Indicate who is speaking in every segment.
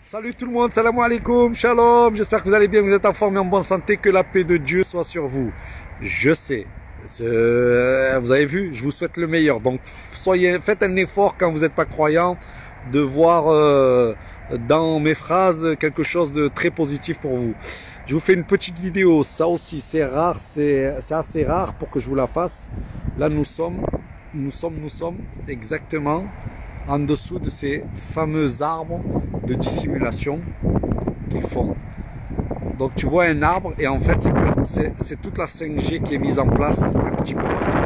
Speaker 1: Salut tout le monde, salam alaikum, shalom, j'espère que vous allez bien, vous êtes en forme et en bonne santé, que la paix de Dieu soit sur vous. Je sais, vous avez vu, je vous souhaite le meilleur, donc faites un effort quand vous n'êtes pas croyant, de voir dans mes phrases quelque chose de très positif pour vous. Je vous fais une petite vidéo, ça aussi c'est rare, c'est assez rare pour que je vous la fasse. Là nous sommes exactement en dessous de ces fameux arbres de dissimulation qu'ils font. Donc tu vois un arbre et en fait c'est toute la 5G qui est mise en place un petit peu partout.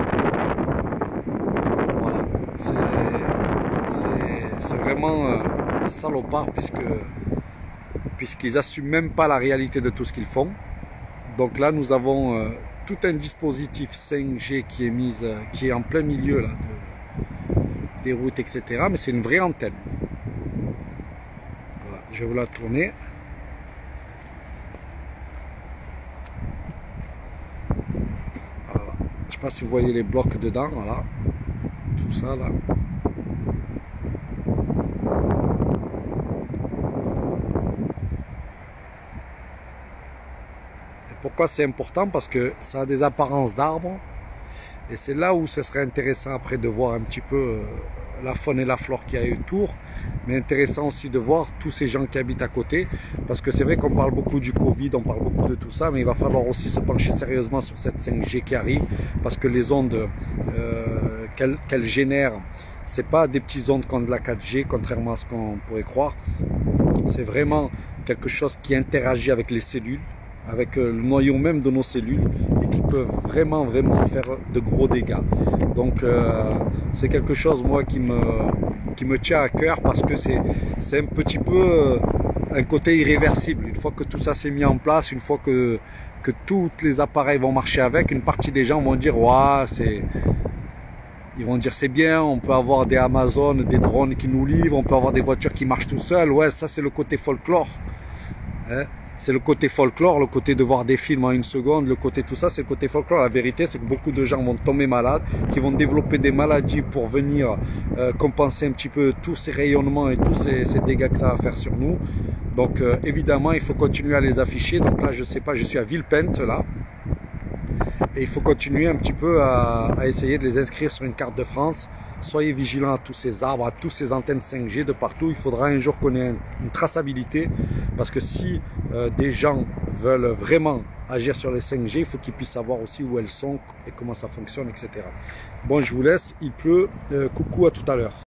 Speaker 1: Voilà, c'est vraiment des salopards puisqu'ils n'assument même pas la réalité de tout ce qu'ils font. Donc là nous avons tout un dispositif 5G qui est en plein milieu là, des routes, etc. Mais c'est une vraie antenne. Voilà, je vais vous la tourner. Voilà. Je ne sais pas si vous voyez les blocs dedans, voilà. Tout ça là. Et pourquoi c'est important? Parce que ça a des apparences d'arbres. Et c'est là où ce serait intéressant après de voir un petit peu la faune et la flore qu'il y a autour, mais intéressant aussi de voir tous ces gens qui habitent à côté, parce que c'est vrai qu'on parle beaucoup du Covid, on parle beaucoup de tout ça, mais il va falloir aussi se pencher sérieusement sur cette 5G qui arrive, parce que les ondes qu'elle génère, c'est pas des petites ondes comme de la 4G, contrairement à ce qu'on pourrait croire, c'est vraiment quelque chose qui interagit avec les cellules, avec le noyau même de nos cellules et qui peuvent vraiment faire de gros dégâts. Donc c'est quelque chose moi qui me tient à cœur parce que c'est un petit peu un côté irréversible. Une fois que tout ça s'est mis en place, une fois que tous les appareils vont marcher avec, une partie des gens vont dire ouais, ils vont dire c'est bien, on peut avoir des Amazon, des drones qui nous livrent, on peut avoir des voitures qui marchent tout seuls. Ouais, ça c'est le côté folklore. Hein? C'est le côté folklore, le côté de voir des films en une seconde, le côté tout ça, c'est le côté folklore. La vérité, c'est que beaucoup de gens vont tomber malades, qui vont développer des maladies pour venir compenser un petit peu tous ces rayonnements et tous ces dégâts que ça va faire sur nous. Donc évidemment, il faut continuer à les afficher. Donc là, je sais pas, je suis à Villepinte là. Et il faut continuer un petit peu à essayer de les inscrire sur une carte de France. Soyez vigilants à tous ces arbres, à tous ces antennes 5G de partout. Il faudra un jour qu'on ait une traçabilité. Parce que si des gens veulent vraiment agir sur les 5G, il faut qu'ils puissent savoir aussi où elles sont et comment ça fonctionne, etc. Bon, je vous laisse. Il pleut. Coucou, à tout à l'heure.